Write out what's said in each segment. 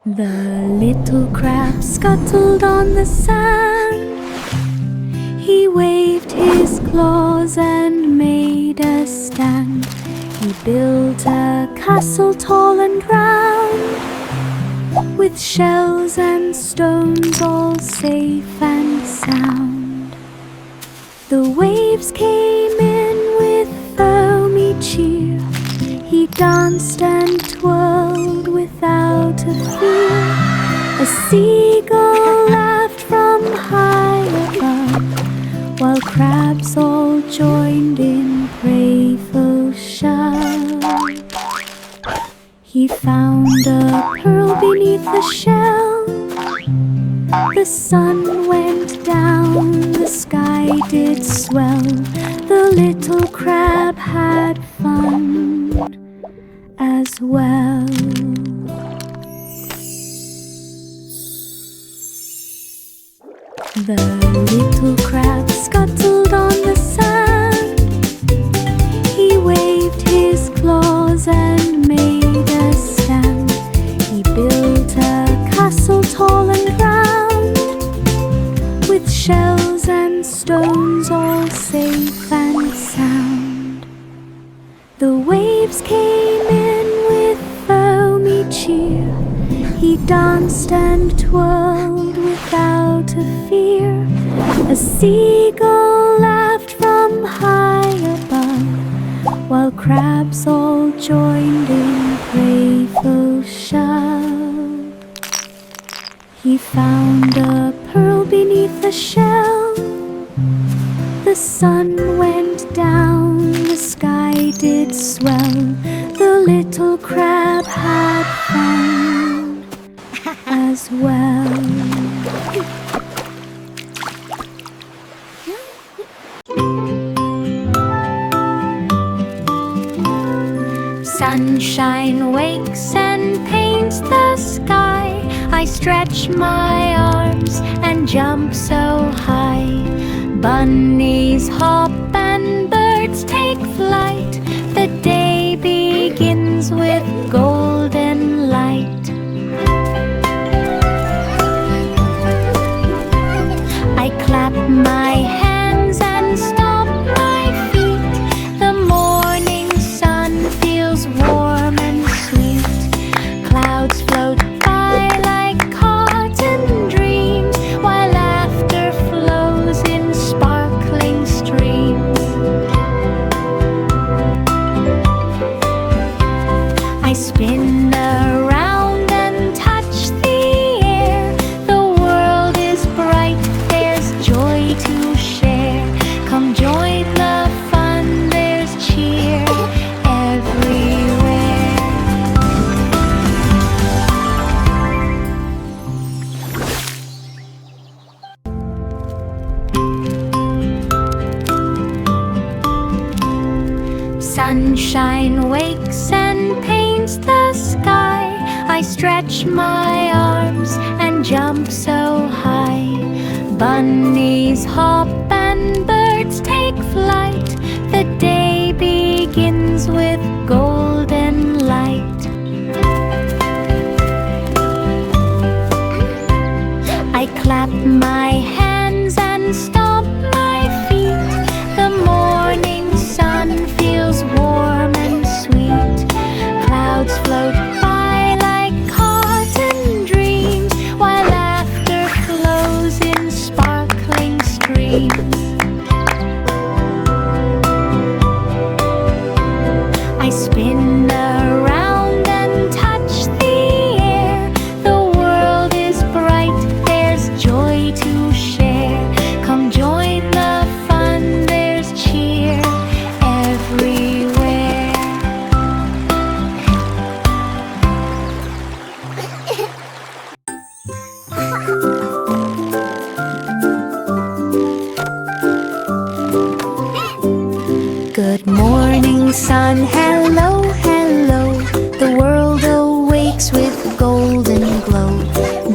The little crab scuttled on the sand. He waved his claws and made a stand. He built a castle tall and round, with shells and stones all safe and sound. The waves came in with foamy cheer. He danced and twirled without a fear. A seagull laughed from high above, while crabs all joined in playful shove. He found a pearl beneath a shell. The sun went down, the sky did swell. The little crab had fun as well. The little crab scuttled on the sand. He waved his claws and made a stand. He built a castle tall and round, with shells and stones all safe and sound. The waves came in with foamy cheer. He danced and twirled without a fear. A seagull laughed from high above, while crabs all joined in playful shove. He found a pearl beneath a shell. The sun went down, the sky did swell. The little crab had fun as well. Sunshine wakes and paints the sky. I stretch my arms and jump so high. Bunnies hop and birds take flight. The day begins with golden light. I clap my hands and stomp my feet. The morning sun feels warm and sweet. Clouds float by like cotton dreams, while laughter flows in sparkling streams. I spin around and touch the air. The world is bright, there's joy to share. Come join the fun, there's cheer everywhere. Sunshine wakes and paints the sky. I stretch my arms and jump so high. Bunnies hop and birds take flight. The day begins with golden light. I clap my hands and stomp my feet. The morning sun feels warm and sweet. Clouds float by like cotton dreams, while laughter flows in sparkling streams. I spin around and touch the air. The world is bright, there's joy to share. Come join the fun, there's cheer everywhere. Good morning, sun, hello, hello. The world awakes with golden glow.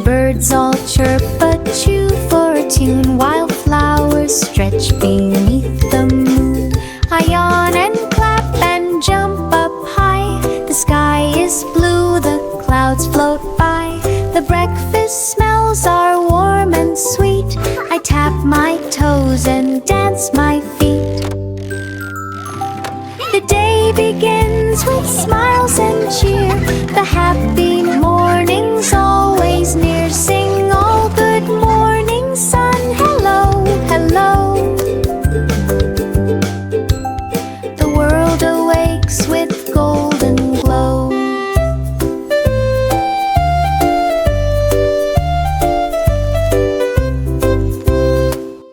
Birds all chirp but chew for a tune, while flowers stretch beneath the moon. I yawn and clap and jump up high. The sky is blue, the clouds float by. The breakfast smells are warm and sweet. I tap my toes and dance my feet. The day begins with smiles and cheer. The happy morning's always near. Sing all good morning sun, hello, hello. The world awakes with golden glow.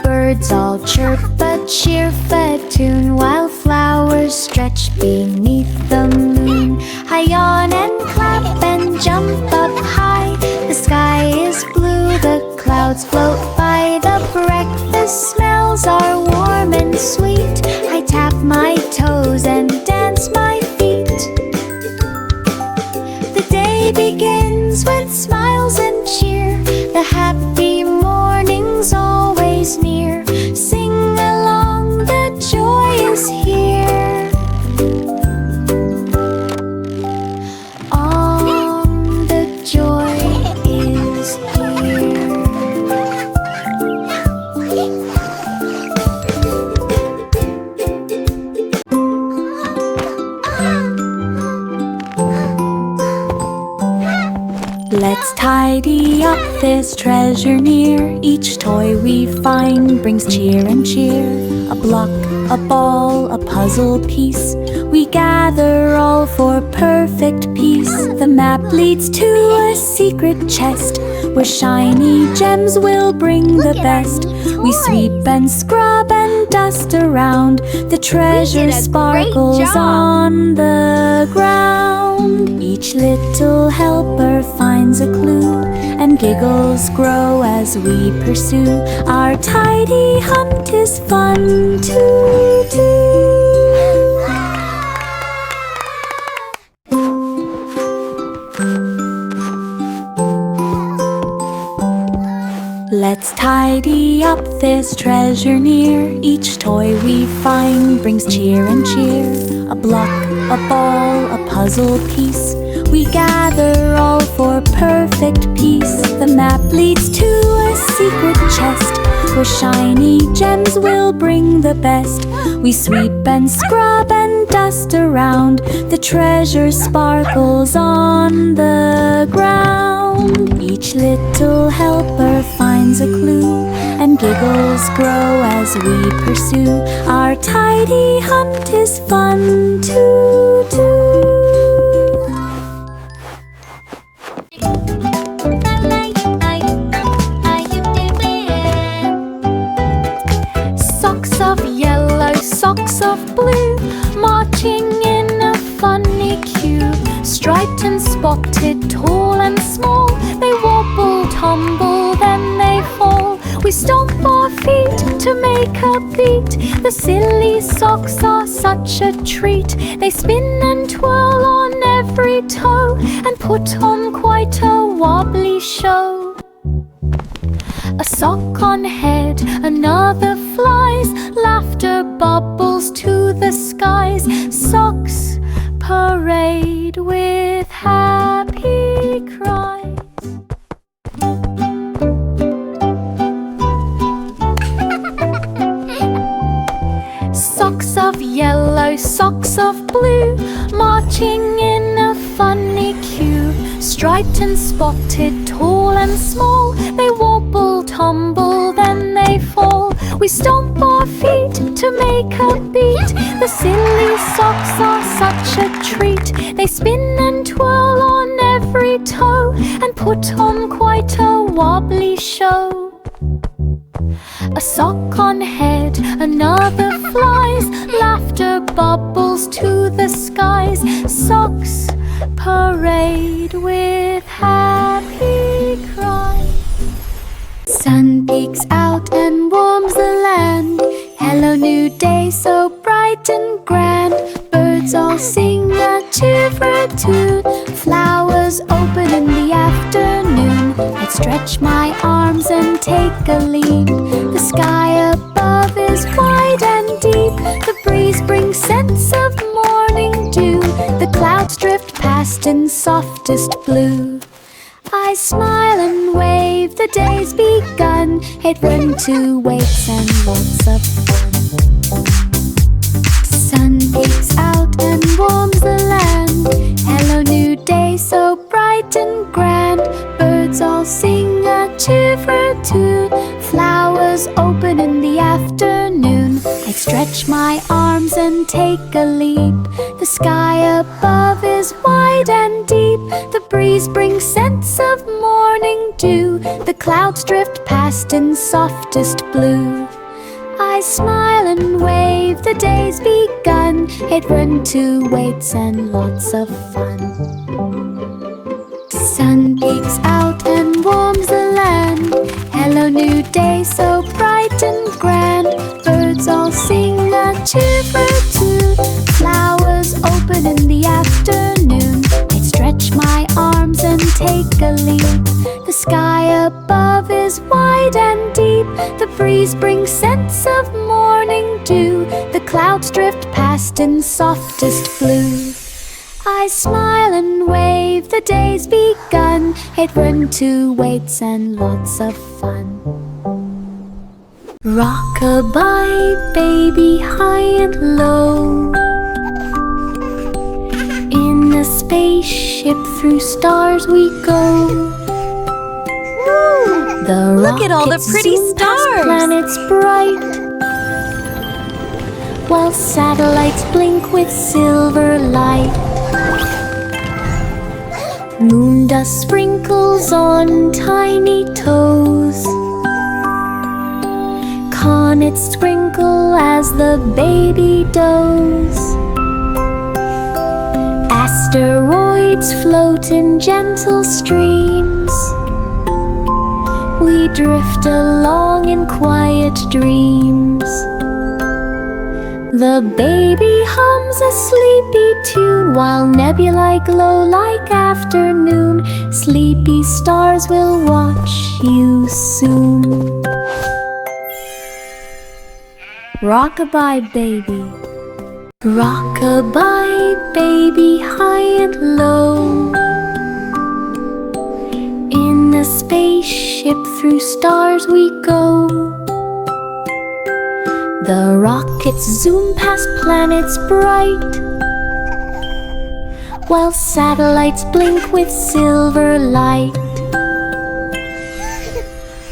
Birds all chirp a cheer-fed tune, while flowers stretch beneath the moon. High on and clap and jump up high. The sky is blue, the clouds float by. The breakfast smells are warm and sweet. I tap my toes and dance my feet. The day begins with smiles and cheer. The happy morning's always near. Sing along, the joy is here. The joy is here. Let's tidy up this treasure near. Each toy we find brings cheer and cheer. A block, a ball, a puzzle piece. We gather all for perfect peace. The map leads to a secret chest where shiny gems will bring the best. We sweep and scrub and dust around. The treasure sparkles on the ground. Each little helper finds a clue, and giggles grow as we pursue. Our tidy hunt is fun to do. Let's tidy up this treasure near. Each toy we find brings cheer and cheer. A block, a ball, a puzzle piece. We gather all for perfect peace. The map leads to a secret chest where shiny gems will bring the best. We sweep and scrub and dust around. The treasure sparkles on the ground. Each little helper finds a clue, and giggles grow as we pursue. Our tidy hunt is fun to do. Socks of yellow, socks of blue, marching in a funny queue. Striped and spotted, tall and small, they wobble, tumble, then they fall. We stomp our feet to make a beat. The silly socks are such a treat. They spin and twirl on every toe and put on quite a wobbly show. A sock on head, another flies. Laughter bubbles to the skies. Socks parade with happy cries. Socks of yellow, socks of blue, marching in a funny queue. Striped and spotted, tall and small, they wobble, tumble, then they fall. We stomp our feet to make a beat. The silly socks are such a treat. They spin and twirl on every toe and put on quite a wobbly show. A sock on head, another flies. Laughter bubbles to the skies. Socks parade with happy cries. Sun peeks out and warms the land. Hello, new day, so bright and grand. Birds all sing a cheer for a tune. Flowers open in the afternoon. I'd stretch my arms and take a leap. The sky above is wide and deep. The breeze brings scents of morning dew. The clouds drift past in softest blue. I smile and wave, the day's begun. It went to waits and lots of fun. Sun peeks out and warms the land. Hello new day, so bright and grand. Birds all sing a cheerful tune. Flowers open in the afternoon. I stretch my arms and take a leap. The sky above is wide and deep. The breeze brings scents of morning dew. The clouds drift past in softest blue. I smile and wave, the day's begun. It went to waits and lots of fun. Sun peeks out and warms the land. Hello new day, so bright and grand. Birds all sing a cheerful tune. Flowers open in the afternoon. I stretch my arms and take a leap. The sky above is wide and deep. The breeze brings scents of morning dew. The clouds drift past in softest blue. I smile and wave, the day's begun. It went to waits and lots of fun. Rock-a-bye, baby, high and low. In a spaceship through stars we go. The Look at all the pretty stars! Planets bright, while satellites blink with silver light. Moon dust sprinkles on tiny toes. Comets sprinkle as the baby doze. Asteroids float in gentle streams. We drift along in quiet dreams. The baby hums a sleepy tune, while nebulae glow like afternoon. Sleepy stars will watch you soon. Rock-a-bye, baby. Rock-a-bye, baby, high and low. In a spaceship through stars we go. The rockets zoom past planets bright, while satellites blink with silver light.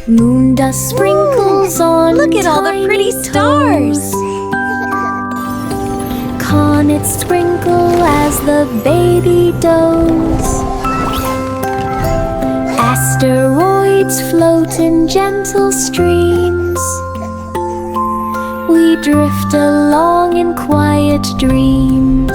Moon dust sprinkles on Look at all the pretty stars! Comets sprinkle as the baby doze. Asteroids float in gentle streams. We drift along in quiet dreams.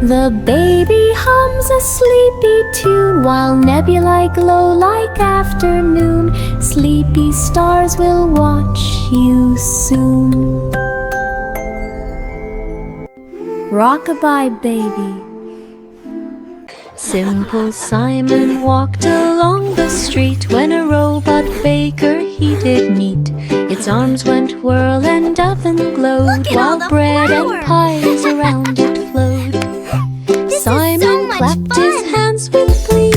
The baby hums a sleepy tune, while nebulae glow like afternoon. Sleepy stars will watch you soon. Rock-a-bye, baby. Simple Simon walked along the street when a robot baker he did meet. Its arms went whirl and oven glowed, while bread and pies around it flowed. Simon clapped his hands with glee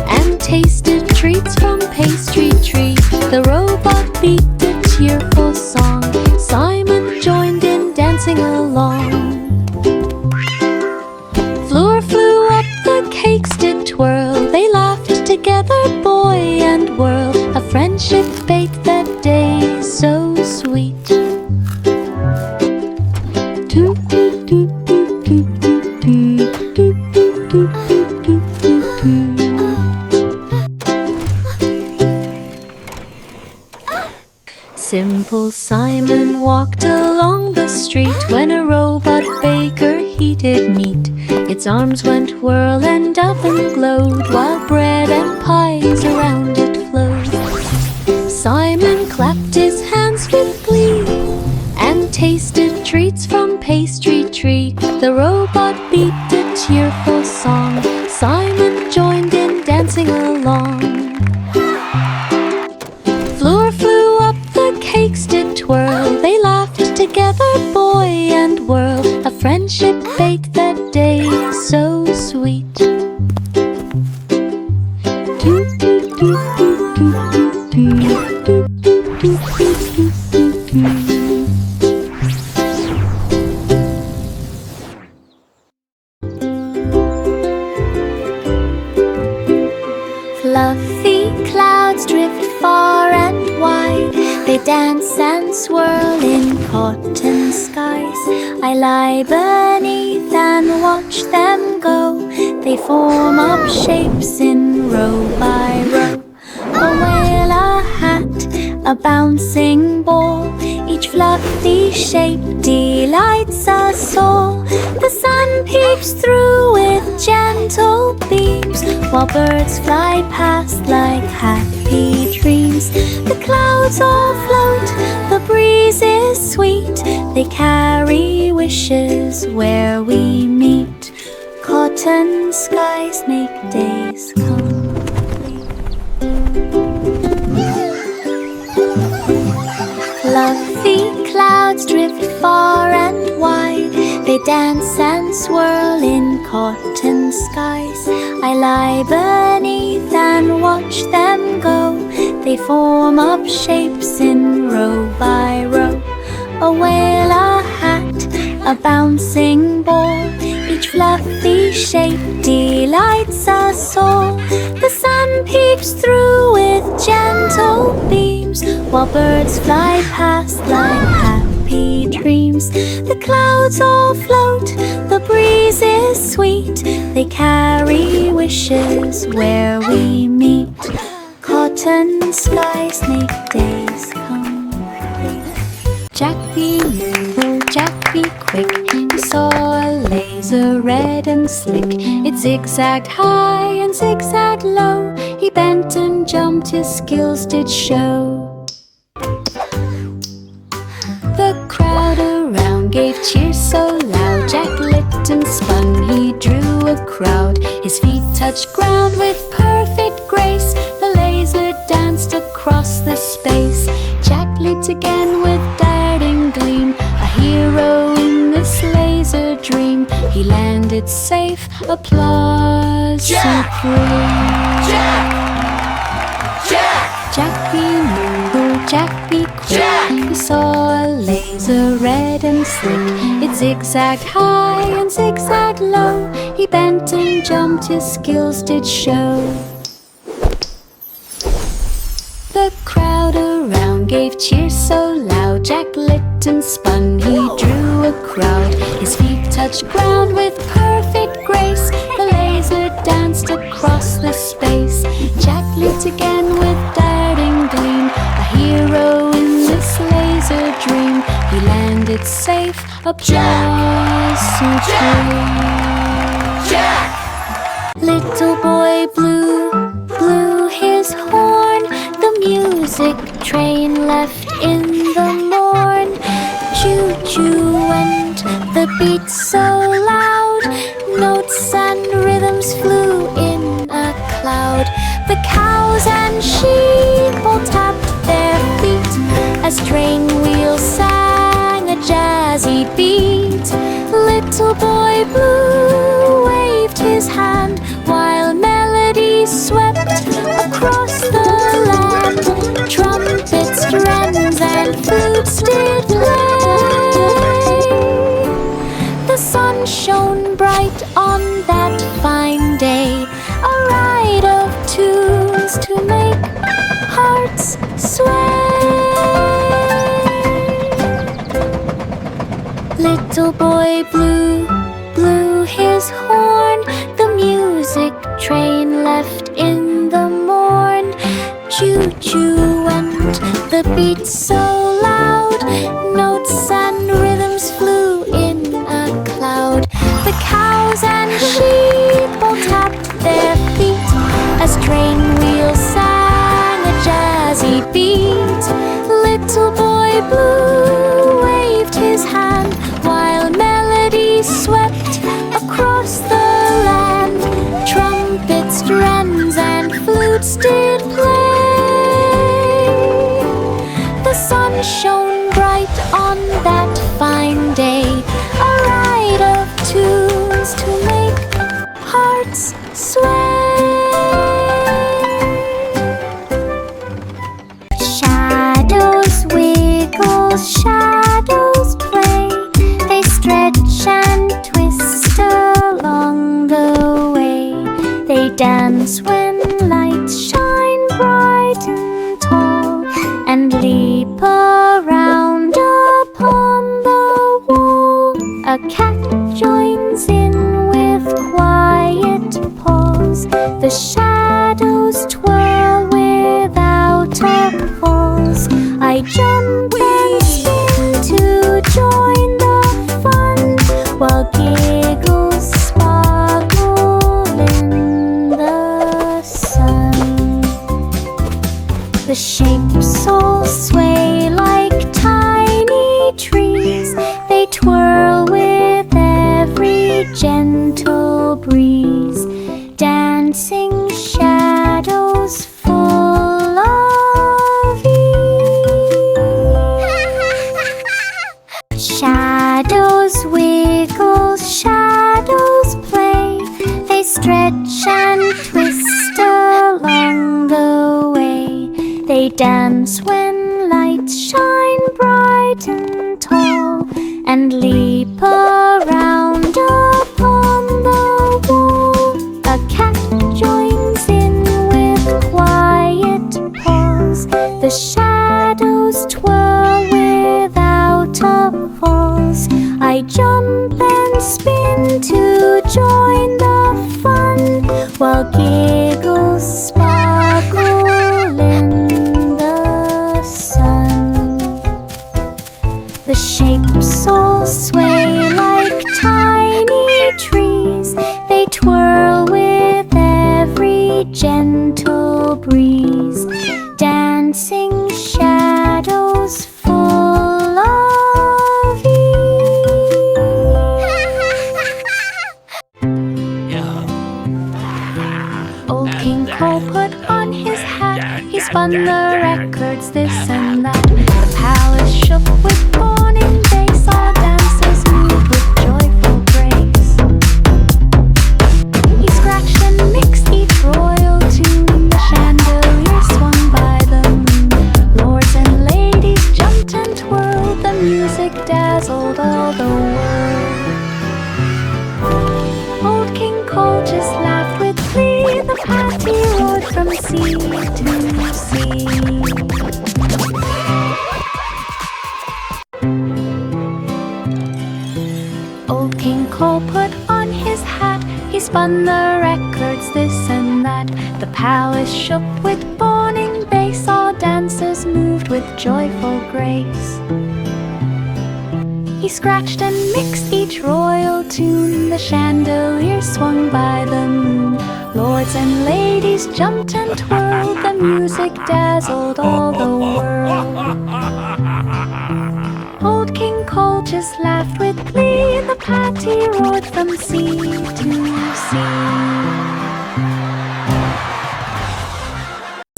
and tasted treats from pastry tree. The robot beat a cheerful song. Simon joined in dancing along. Floor flew up, the cakes did twirl. They laughed together, boy and world. A friendship baked that day, so sweet. Simple Simon walked along the street when a robot baker he did meet. Its arms went whirl and oven glowed, while bread and pies around it flowed. Simon clapped his hands with glee and tasted treats from pastry tree. The robot beat a cheerful song. Simon joined in dancing along. Floor flew up, the cakes did twirl. They laughed together, boy and world. A friendship baked that day, so sweet. dance and swirl in cotton skies. I lie beneath and watch them go. They form up shapes in row by row. A whale, a hat, a bouncing ball, each fluffy shape delights us all. The sun peeps through with gentle beams, while birds fly past like happy dreams. The clouds all float, the breeze is sweet, they carry wishes where we meet. Cotton skies make days complete. Fluffy clouds drift far and wide, they dance and swirl in cotton skies. I lie beneath and watch them go. They form up shapes in row by row. A whale, a hat, a bouncing ball, each fluffy shape delights us all. The sun peeps through with gentle beams, while birds fly past like happy dreams. The clouds all float, the breeze is sweet, they carry wishes where we meet. Cotton skies make days complete. Jack be nimble, Jack be quick, he saw a laser red and slick. It zigzagged high and zigzagged low, he bent and jumped, his skills did show. The crowd around gave cheers so loud, Jack lit and spun, he drew a crowd. His feet touched ground with perfect grace, the laser danced across the space. Jack lit again with darting gleam, a hero in this laser dream. He landed safe, applause supreme. Jack be nimble, Jack be quick, he saw a laser red and slick. It zigzagged high and zigzagged low, he bent and jumped, his skills did show. The crowd around gave cheers so loud, Jack lit and spun, he drew a crowd. His feet touched ground with perfect grace, the laser danced across the space. Jack lit again with darting gleam, a hero in this laser dream. He landed safe, applause supreme. Little boy blue blew his horn, the music train left in the morn. Choo-choo went the beat so loud, notes and rhythms flew in a cloud. The cows and sheep all tapped their feet as train wheels sang a jazzy beat. Little boy blue waved his hand while melody swept across the land. Trumpets, drums and flutes did play. The sun shone bright on that fine day, a ride of tunes to make hearts sway. Little boy blue blew his horn, the music train left in the morn. Choo-choo went the beat so loud, notes and rhythms flew in a cloud. The cows and sheep all tapped their feet as train wheels sang a jazzy beat. Little boy blue waved his hand while melody swept across the land. Trumpets, drums and flutes did play. The sun shone bright on that fine day, a ride of tunes to make hearts sway. Shadows wiggle, shadows play, they stretch and twist along the way. They dance when lights shine bright and tall, and leap cat joins in with quiet paws. The shadows twirl without a pause. I jump and spin to join the fun, while giggles sparkle in the sun. The shapes all sway like tiny trees. They twirl with every gentle breeze. Dancing shadows full of ease. Shadows wiggle, shadows play. They stretch and twist along the way. They dance when lights shine bright and tall, and leap around upon the wall. A cat joins in with quiet paws. The shadows twirl without a pause. I jump and spin to join the fun, while giggles sparkle in the sun. The shapes all sway like tiny trees. They twirl with every gentle breeze. Dancing shadows full of ease. Old King Cole put on his hat. He spun the records, this and that. The palace shook with morning. They saw dancers move with joyful grace. He scratched and mixed each royal tune. The chandelier swung by the moon. Lords and ladies jumped and twirled. The music dazzled all the world. Old King Cole just laughed with glee. The party roared from sea to sea. Old King Cole put on his hat. He spun the records, this and that. The palace shook with morning. They saw dancers moved with joyful grace. He scratched and mixed each royal tune. The chandelier swung by the moon. Lords and ladies jumped and twirled. The music dazzled all the world. Old King Cole just laughed with glee. The party roared from sea to sea.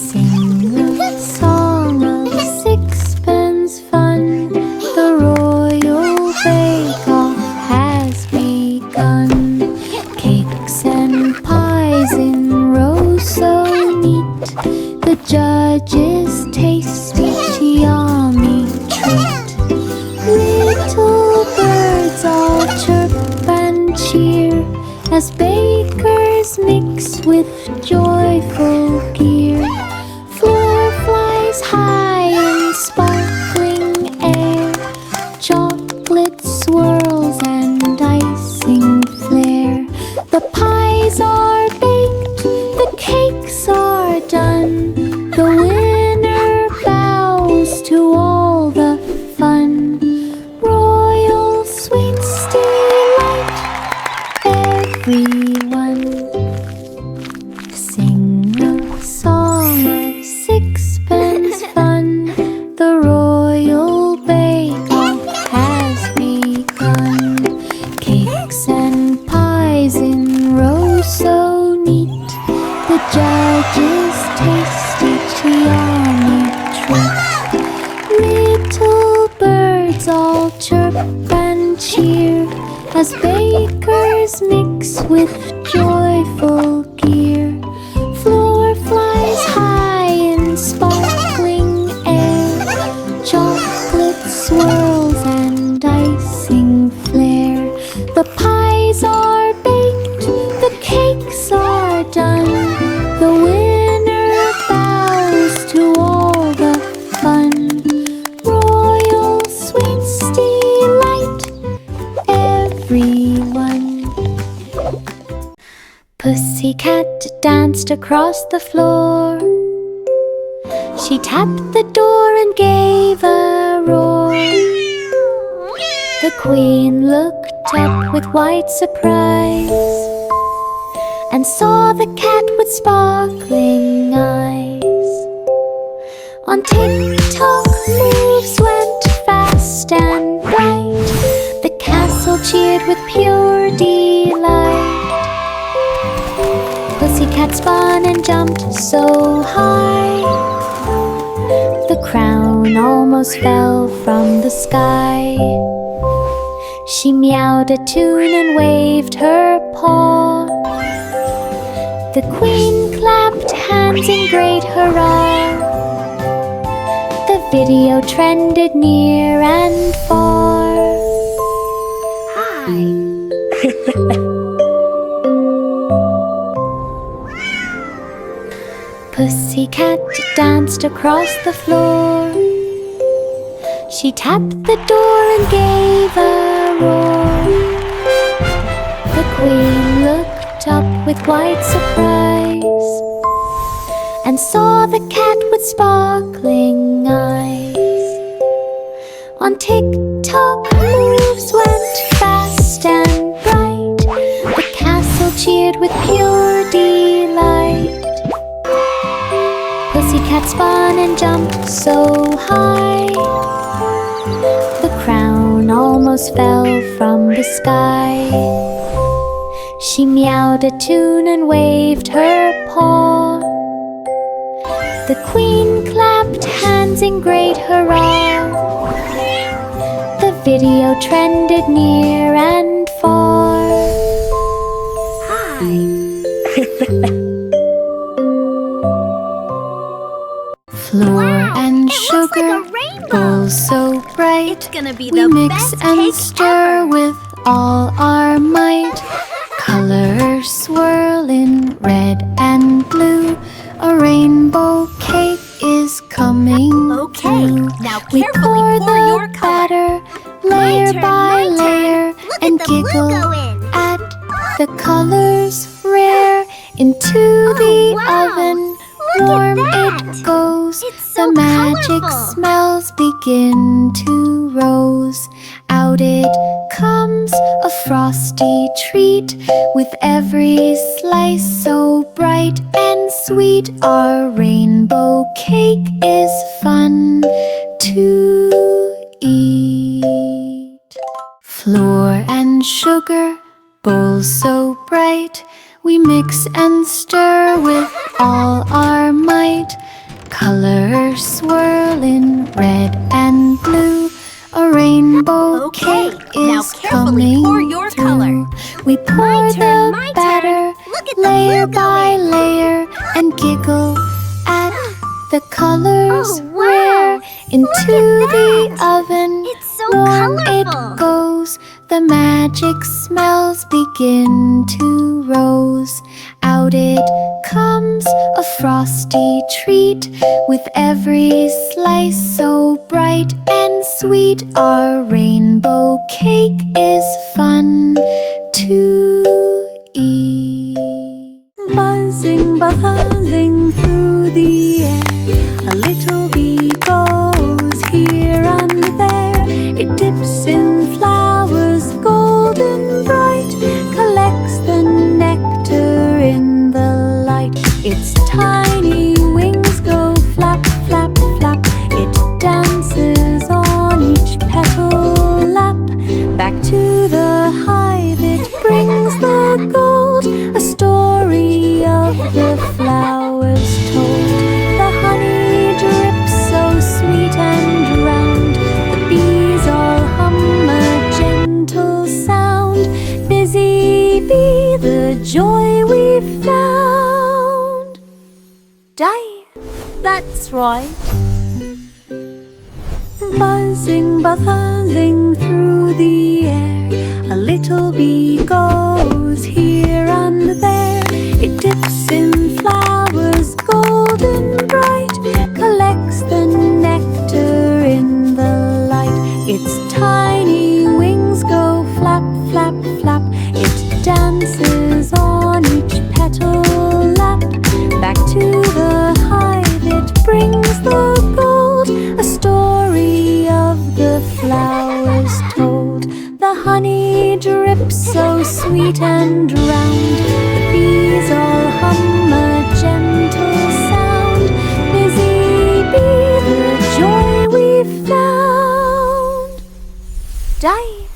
Sing a song of sixpence fun. The royal bake-off has begun. Cakes and pies in rows so neat. The judges taste each yummy treat. Little birds all chirp and cheer as bakers mix with joyful gear. Floor flies high in sparkling air. Chocolate swirls and icing flare. The pies are baked, the cakes are done. The winner bows to all the fun. Royal sweets delight everyone. Sing a song of sixpence fun. The royal bake-off has begun. Cakes and pies in rows so neat. The judges taste each yummy treat. Little birds all chirp and cheer as bakers mix with joyful gear. Floor flies high in sparkling air. Chocolate swirls and icing flare. The pies are baked, the cakes are done. The winner bows to all the fun. Royal sweets delight everyone. everyone. Pussycat danced across the floor. She tapped the door and gave a roar. The Queen looked up with wide surprise and saw the cat with sparkling eyes. On tick-tock moves went fast and bright. The castle cheered with pure delight. Pussycat spun and jumped so high, the crown almost fell from the sky. She meowed a tune and waved her paw. The Queen clapped hands in great hurrah. The video trended near and far. Hi! Pussycat danced across the floor. She tapped the door and gave a roar. The Queen looked up with wide surprise and saw the cat with sparkling eyes. On tick-tock moves went fast and bright. The castle cheered with pure delight. Pussycat spun and jumped so high, the crown almost fell from the sky. She meowed a tune and waved her paw. The Queen clapped hands in great hurrah. The video trended near and far. Hi! Flour and sugar, bowl so bright. It's gonna be We the mix best and cake stir ever. with all our might. Colors swirl in red and blue. A rainbow cake is coming Okay, through. now We carefully pour pour the your color. batter layer turn, by my turn. layer Look and at the blue giggle go in. at the colors rare. Into the wow. oven, Look at warm that. it goes. It's so The magic colorful. smells begin to rose. Out it comes, a frosty treat, with every slice so bright and sweet. Our rainbow cake is fun to eat. Flour and sugar, bowl so bright. We mix and stir with all our might. Colors swirl in red and blue. A rainbow Okay, cake now is carefully coming pour your through. color. We pour turn, the my turn. batter Look at the layer blue go by in. layer and giggle at the colors Oh, wow. rare. Into Look at the that. oven, It's so warm colorful. it goes. The magic smells begin to rose. Out it comes, a frosty treat, with every slice so bright and sweet. Our rainbow cake is fun to eat. Buzzing, buzzing through the air, a little bee goes here and there. It dips in flowers golden bright, collects the nectar in the light. Its tiny wings go flap, flap, flap. It dances on each petal lap. Back to the hive it brings the gold, a story of the flowers told. The honey drips so sweet and round. The bees all hum a gentle sound. Busy bee, the joy we've found. Die, that's right. Buzzing, buzzing through the air, a little bee goes here and there. It dips in flowers golden bright, collects the nectar in the light. Its tiny wings go flap, flap, so sweet and round. The bees all hum a gentle sound. Busy bee, the joy we've found. Die,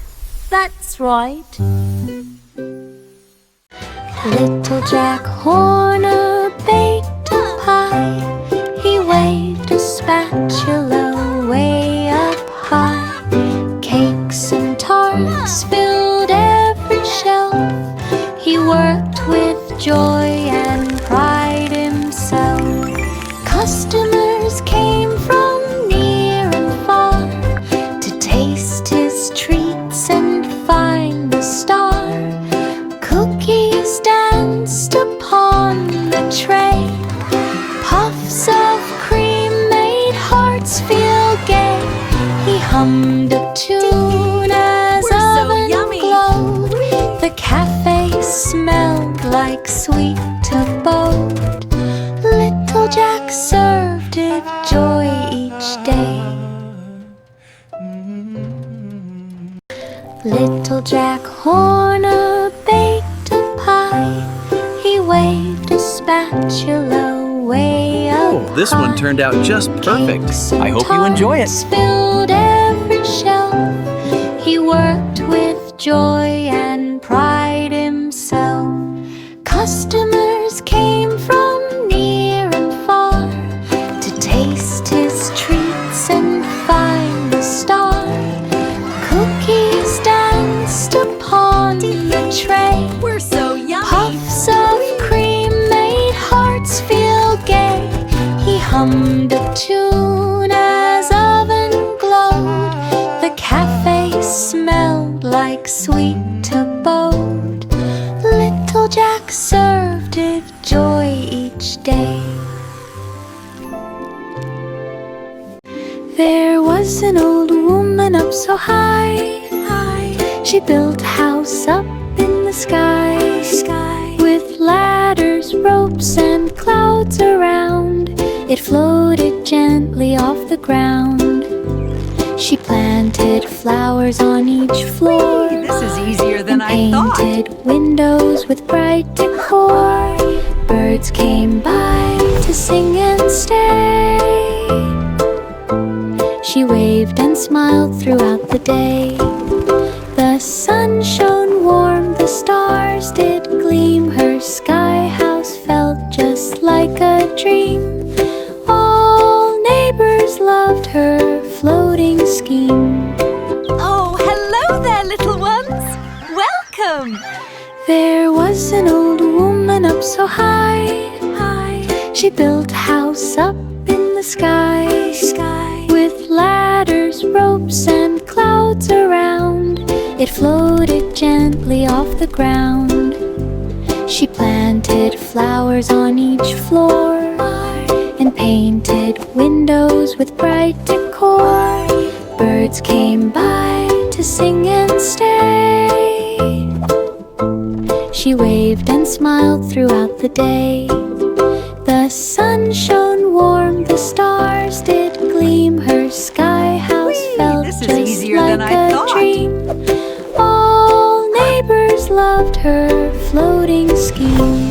that's right. Little Jack Horner baked a pie. He waved a spatula way up high. Cakes and tarts filled every shelf. He worked with joy and pride himself. Customers came from near and far to taste his treats and find the star. Cookies danced upon the tray. Puffs of cream made hearts feel gay. He hummed a tune as oven glowed. The cafe smelled like sweet abode. Little Jack served it joy each day. Little Jack Horner baked a pie. He waved a spatula way up. Oh, this one turned out just perfect. I hope you enjoy it. Filled every shelf. He worked with joy and pride himself. Customers came from near and far to taste his treats and find the star. Cookies danced upon the tray. We're so yummy. Puffs of cream made hearts feel gay. He hummed a tune as oven glowed. The cafe smelled like sweet abode. Little Jack served it joy each day. There was an old woman up so high, high. She built a house up in the sky, with ladders, ropes, and clouds around. It floated gently off the ground. She planted flowers on each floor. This is easier than I and thought. painted windows with bright decor. Birds came by to sing and stay. She waved and smiled throughout the day. The sun shone warm, the stars did gleam. Her sky house felt just like a dream. All neighbors loved her floating scheme. Oh, hello there, little ones. Welcome. There was an old woman up so high, high. She built a house up in the sky, with ladders, ropes, and clouds around. It floated gently off the ground. She planted flowers on each floor and painted windows with bright decor. Birds came by to sing and stay. She waved and smiled throughout the day. The sun shone warm, the stars did gleam. Her sky house felt this is just easier like than I a thought. dream. All neighbors loved her floating scheme.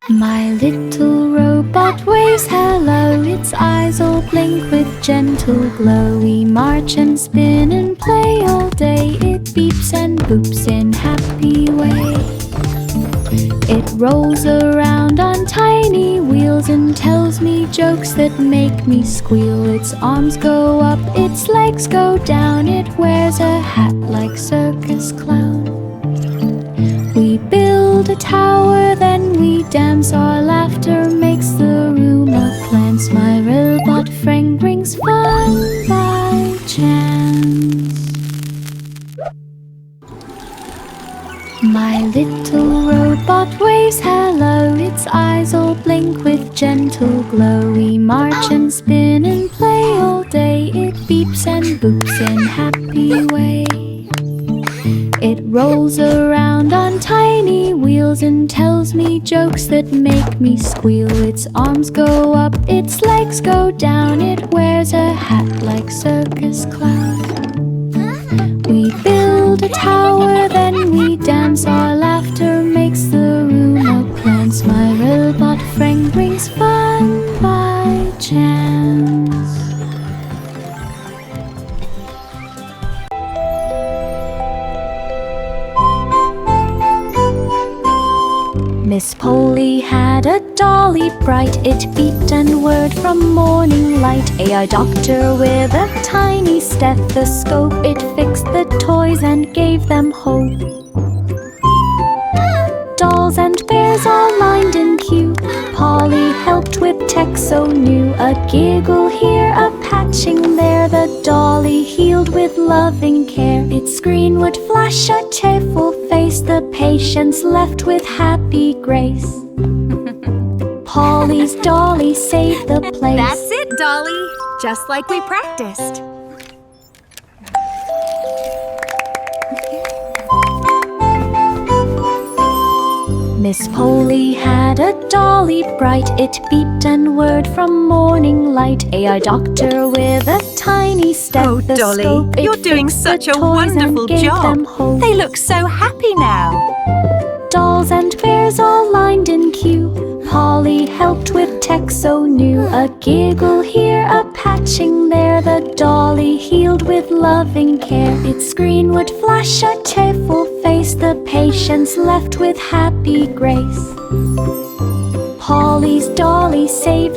My little robot waves hello. Its eyes all blink with gentle glow. We march and spin and play all day. It beeps and boops in happy way. It rolls around on tiny wheels and tells me jokes that make me squeal. Its arms go up, its legs go down. It wears a hat like circus clown. We build a tower, then we dance. Our laughter makes the room a glance. My robot friend brings fun by chance. My little robot waves hello. Its eyes all blink with gentle glow. We march and spin and play all day. It beeps and boops in happy way. It rolls around on tiny wheels and tells me jokes that make me squeal. Its arms go up, its legs go down. It wears a hat like circus clown. We tower, then we dance. Our laughter makes the room a prance. My robot friend brings fun by chance. Miss Polly had a dolly bright. It beeped and whirred from morning light. A eye doctor with a tiny stethoscope. It fixed the toys and gave them hope. Dolls and bears all lined in queue. Polly helped with tech so new. A giggle here, a patching there. The dolly healed with loving care. Its screen would flash a cheerful face. The patients left with happy grace. Polly's dolly saved the place. That's it, Dolly. Just like we practiced. Miss Polly had a dolly bright. It beeped and whirred from morning light. A eye doctor with a tiny stethoscope. Oh, Dolly, It you're doing fixed such the a toys and wonderful gave job. them hope. They look so happy now. Dolls and bears all lined in queue. Polly helped with tech so new. A giggle here, a patching there. The dolly healed with loving care. Its screen would flash a cheerful face. The patients left with happy grace. Polly's dolly saved